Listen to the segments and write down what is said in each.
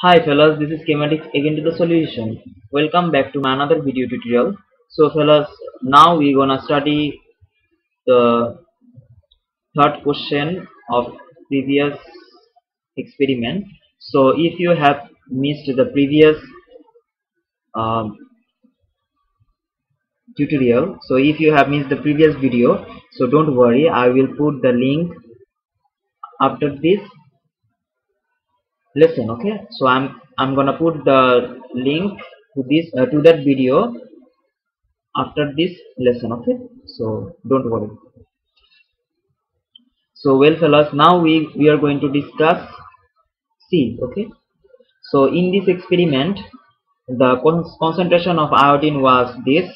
Hi fellas, this is Chemaddicts again to the solution. Welcome back to my another video tutorial. So fellas, now we're gonna study the third question of previous experiment. So if you have missed the previous um, tutorial, so if you have missed the previous video, so don't worry, I will put the link after this lesson. Okay, so I'm gonna put the link to this to that video after this lesson. Okay, so don't worry. So well fellas, now we are going to discuss C. Okay, so in this experiment the concentration of iodine was this,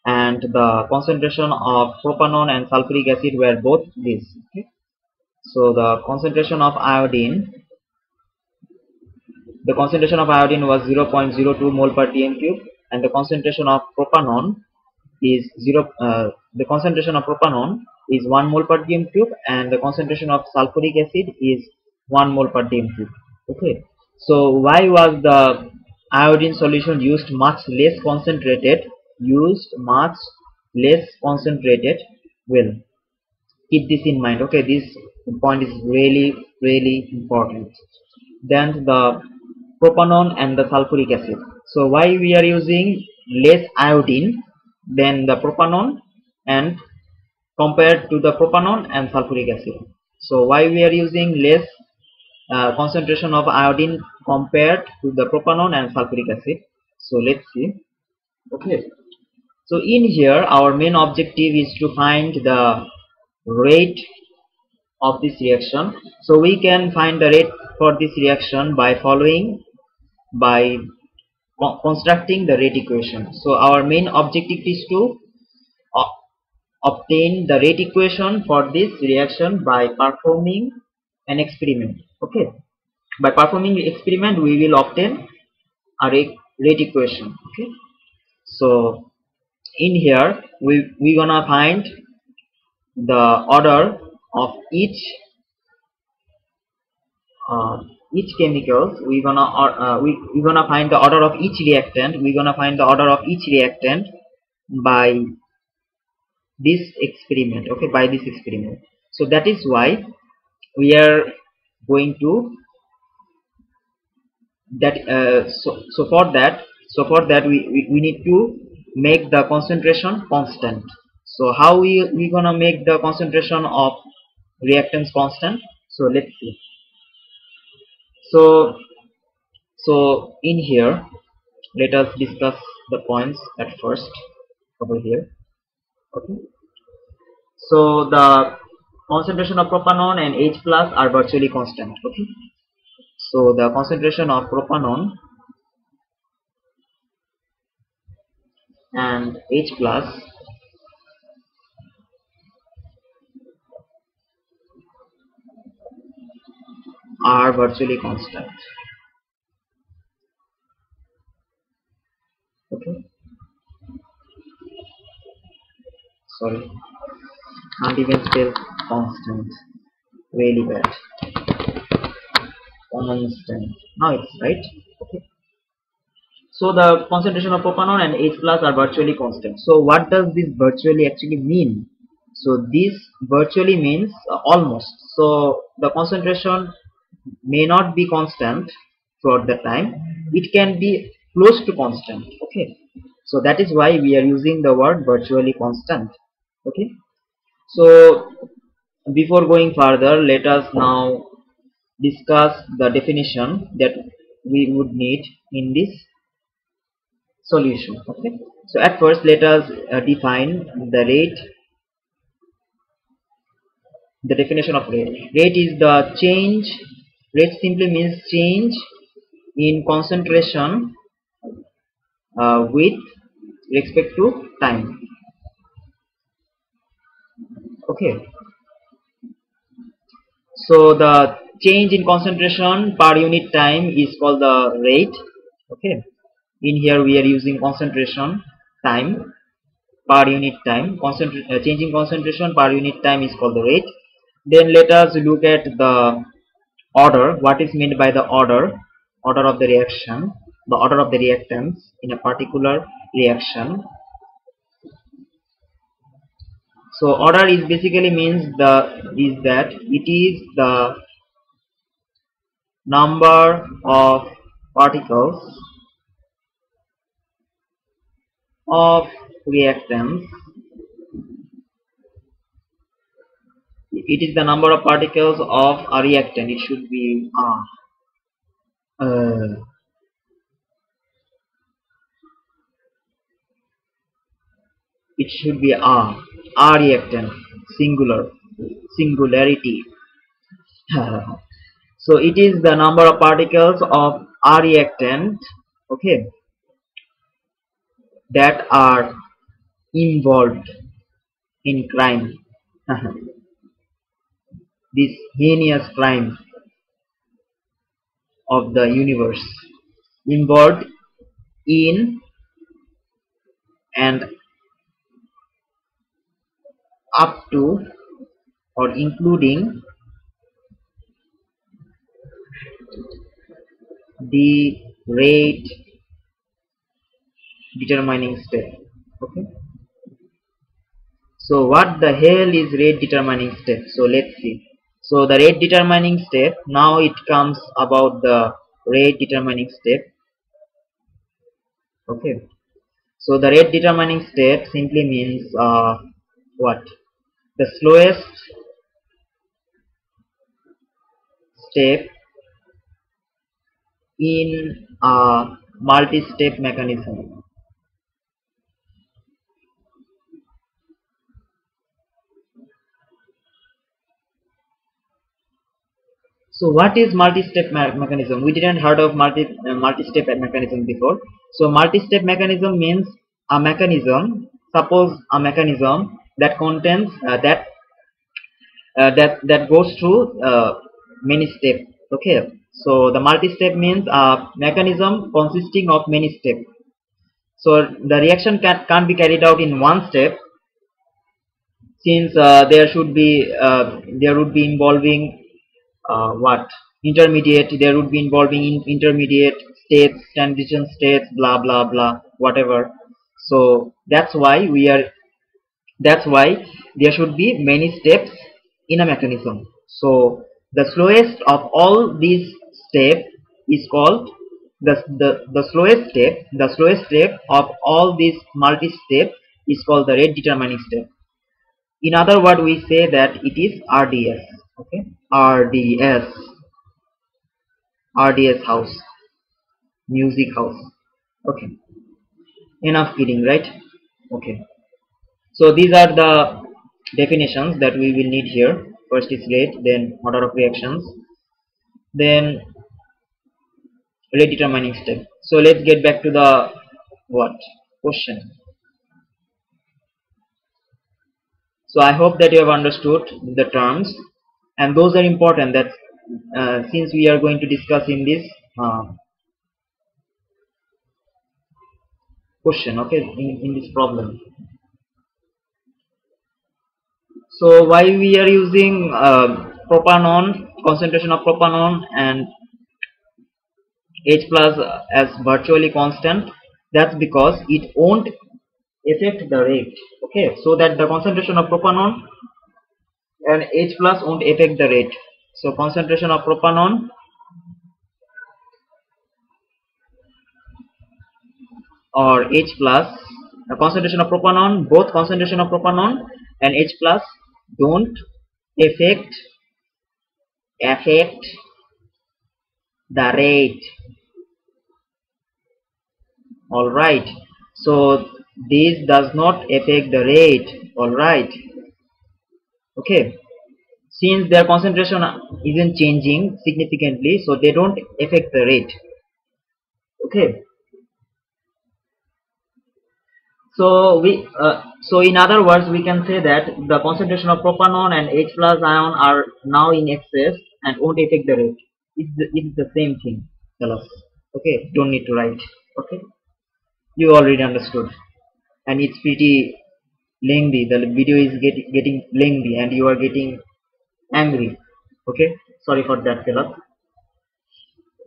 and the concentration of propanone and sulfuric acid were both this. Okay, so the concentration of iodine was 0.02 mole per dm cube, and the concentration of propanone is 1 mole per dm cube, and the concentration of sulfuric acid is 1 mole per dm cube. Okay, so why was the iodine solution used much less concentrated? Well, keep this in mind. Okay, this point is really important. Then the propanone and the sulfuric acid. So why we are using less iodine than the propanone and compared to the propanone and sulfuric acid? So why we are using less concentration of iodine compared to the propanone and sulfuric acid? So let's see. Okay, so in here our main objective is to find the rate of this reaction. So we can find the rate for this reaction by constructing the rate equation. So our main objective is to obtain the rate equation for this reaction by performing an experiment. Okay, by performing the experiment we will obtain a rate equation. Okay, so in here we gonna find the order of each chemicals. We gonna find the order of each reactant. We're gonna find the order of each reactant by this experiment. Okay, by this experiment. So that is why we are going to that so for that we need to make the concentration constant. So how we gonna make the concentration of reactants constant? So let's see. So in here let us discuss the points at first over here. Okay, so the concentration of propanone and H plus are virtually constant. Okay, so the concentration of propanone and H plus are virtually constant. Okay, sorry, can't even spell constant, really bad. Constant, now it's right. Okay, so the concentration of propanone and H plus are virtually constant. So what does this virtually actually mean? So this virtually means almost. So the concentration may not be constant throughout the time, it can be close to constant. Okay, so that is why we are using the word virtually constant. Okay, so before going further, let us now discuss the definition that we would need in this solution. Okay, so at first let us define the rate. The definition of rate is the change. Rate simply means change in concentration with respect to time. Okay, so the change in concentration per unit time is called the rate. Okay, in here we are using concentration time per unit time. Change in concentration per unit time is called the rate. Then let us look at the order. What is meant by the order? order of the reaction, the order of the reactants in a particular reaction. So order is basically means that it is the number of particles of reactants. It is the number of particles of a reactant. It should be uh, it should be R reactant, singularity. So it is the number of particles of R reactant, okay, that are involved in crime. This heinous crime of the universe, involved in and up to or including the rate determining step. Okay, so what the hell is rate determining step? So let's see. So the rate determining step, now it comes about the rate determining step. Okay, so the rate determining step simply means what? The slowest step in a multi-step mechanism. So what is multi-step mechanism? We didn't heard of multi-step mechanism before. So multi-step mechanism means a mechanism. Suppose a mechanism that contains that goes through many steps. Okay. So the multi-step means a mechanism consisting of many steps. So the reaction can't be carried out in one step, since there would be involving what intermediate, there would be involving in intermediate states, transition states, blah blah blah, whatever. So that's why there should be many steps in a mechanism. So the slowest of all these steps is called the slowest step of all these multi steps is called the rate determining step. In other words, we say that it is RDS. Okay, RDS house, music house. Okay, enough kidding, right? Okay, so these are the definitions that we will need here. First is rate, then order of reactions, then rate determining step. So let's get back to the what question. So I hope that you have understood the terms, and those are important. That since we are going to discuss in this question, okay, in this problem. So why we are using propanone, concentration of propanone and H plus as virtually constant? That's because it won't affect the rate. Okay, so that the concentration of propanone and H plus won't affect the rate. So concentration of propanone or H plus, the concentration of propanone, both concentration of propanone and H plus don't affect the rate. Alright, so this does not affect the rate. Alright, okay, since their concentration isn't changing significantly, so they don't affect the rate. Okay, so so in other words, we can say that the concentration of propanone and H plus ion are now in excess and won't affect the rate. It's the same thing. Tell us. Okay, don't need to write. Okay, you already understood, and it's pretty lengthy. The video is getting lengthy, and you are getting angry. Okay, sorry for that, fellas.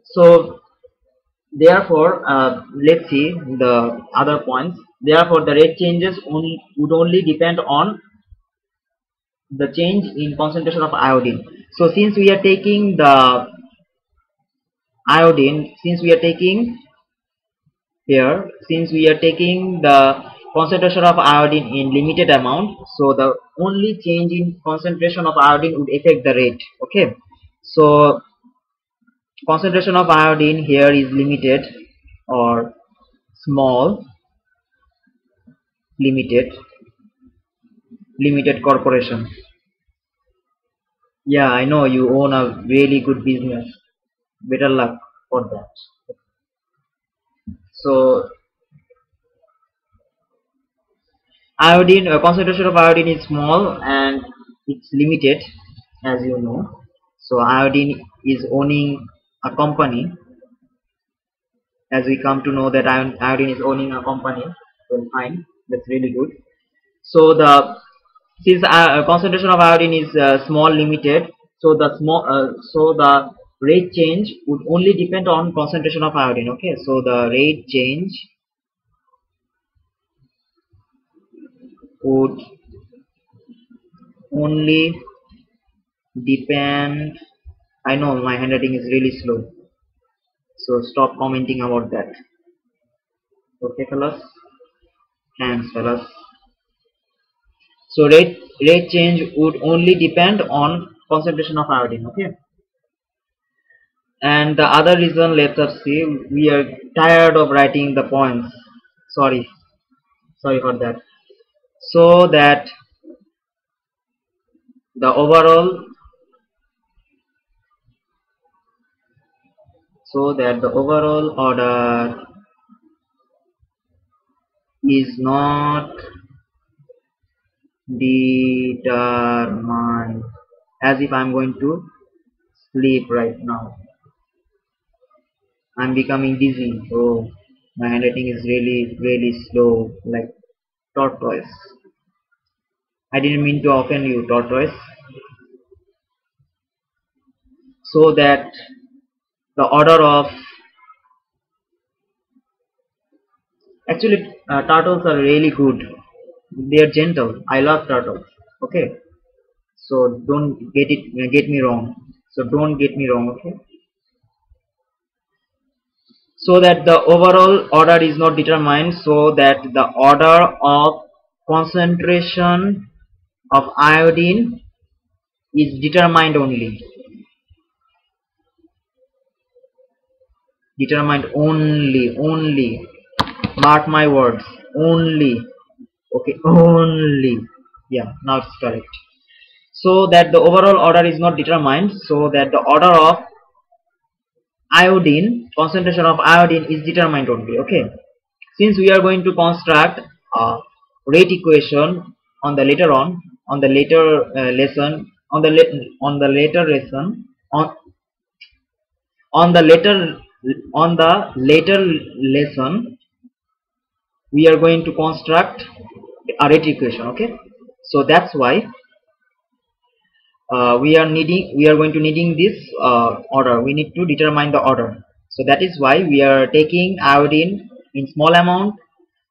So Therefore, let's see the other points. Therefore, the rate changes would only depend on the change in concentration of iodine. So since we are taking the iodine, since we are taking the concentration of iodine in limited amount, so the only change in concentration of iodine would affect the rate. Okay, so concentration of iodine here is limited or small, limited corporation. Yeah, I know you own a really good business. Better luck for that. So iodine, concentration of iodine is small and it's limited, as you know. So iodine is owning a company. As we come to know that iodine is owning a company, so fine, that's really good. So the since concentration of iodine is small, limited, so the rate change would only depend on concentration of iodine. Okay, so the rate change would only depend. I know my handwriting is really slow, so stop commenting about that. Okay, fellas, thanks, fellas. So rate change would only depend on concentration of iodine. Okay, and the other reason, let us see, we are tired of writing the points. Sorry, sorry for that. So that the overall, order is not determined. As if I'm going to sleep right now. I'm becoming dizzy. Oh, my handwriting is really, really slow, like tortoise. I didn't mean to offend you, tortoise. So that the order of, actually, turtles are really good. They are gentle. I love turtles. Okay, so don't get me wrong. So don't get me wrong. Okay, so that the overall order is not determined. So that the order of concentration of iodine is determined only. Determined only. Mark my words. Only. Okay, only. Yeah, now it's correct. So that the overall order is not determined. So that the order of iodine, concentration of iodine is determined only. Okay. Since we are going to construct a rate equation on the later on the later lesson, on the later lesson, on the later on the later lesson, we are going to construct a rate equation. Okay, so that's why we are going to needing this order. We need to determine the order. So that is why we are taking iodine in small amount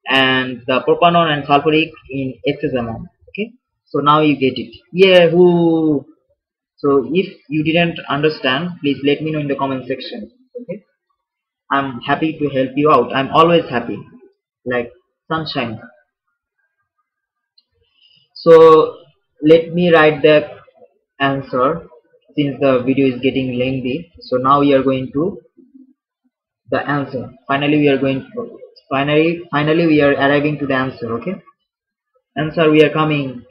and the propanone and sulfuric in excess amount. Okay, so now you get it. Yeah, who? So if you didn't understand, please let me know in the comment section. Okay, I'm happy to help you out. I'm always happy, like sunshine. So let me write the answer since the video is getting lengthy. So now we are going to the answer. Finally, we are going to finally we are arriving to the answer. Okay, answer we are coming.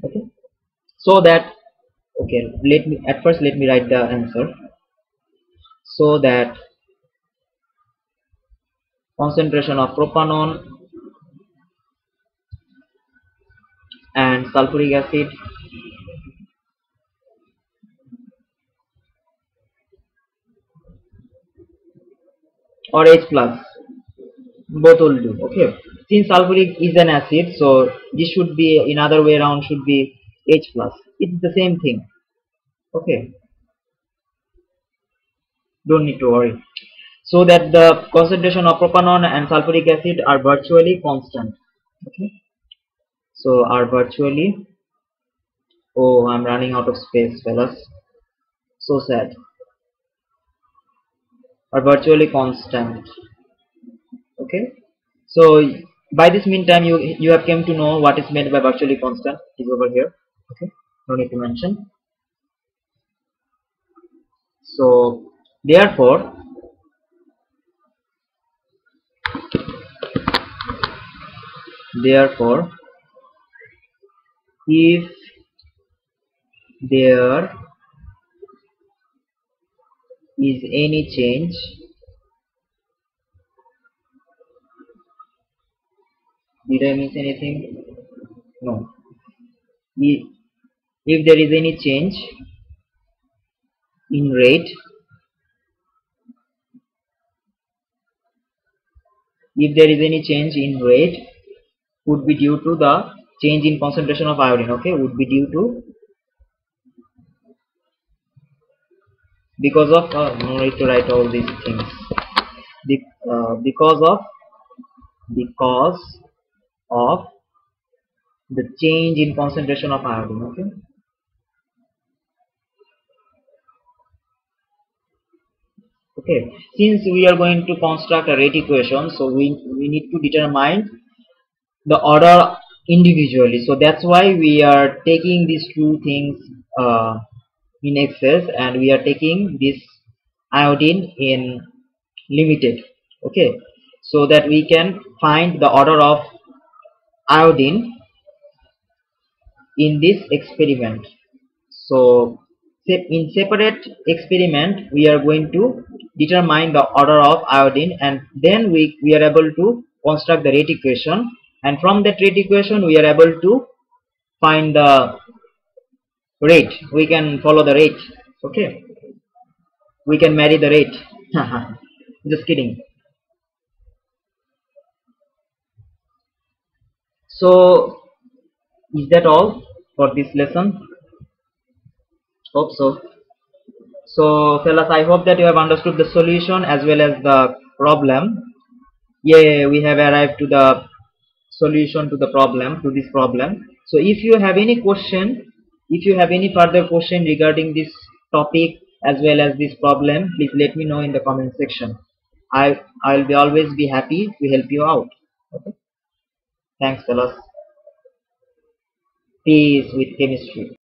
Okay, so that okay. Let me write the answer. So that concentration of propanone and sulfuric acid or H plus, both will do. Okay, since sulfuric is an acid, so this should be in other way around, should be H plus. It's the same thing. Okay, don't need to worry. so that the concentration of propanone and sulfuric acid are virtually constant. Okay, so are virtually, oh, I'm running out of space, fellas, so sad, are virtually constant. Okay, so by this meantime you have came to know what is meant by virtually constant is over here. Okay, no need to mention. So therefore if there is any change, did I miss anything? No. I- if there is any change in rate, if there is any change in rate would be due to the change in concentration of iodine. Okay, would be due to because of no need to write all these things. Because of the change in concentration of iodine. Okay, okay, since we are going to construct a rate equation, so we need to determine the order individually, so that's why we are taking these two things in excess, and we are taking this iodine in limited. Okay, so that we can find the order of iodine in this experiment. So in separate experiment we are going to determine the order of iodine, and then we are able to construct the rate equation, and from that rate equation we are able to find the rate. We can follow the rate. Okay, we can marry the rate. Just kidding. So is that all for this lesson? Hope so. So fellas, I hope that you have understood the solution as well as the problem. Yeah, we have arrived to the solution to the problem, to this problem. So if you have any question, if you have any further question regarding this topic as well as this problem, please let me know in the comment section. I'll be always be happy to help you out. Okay, thanks fellas. Peace with chemistry.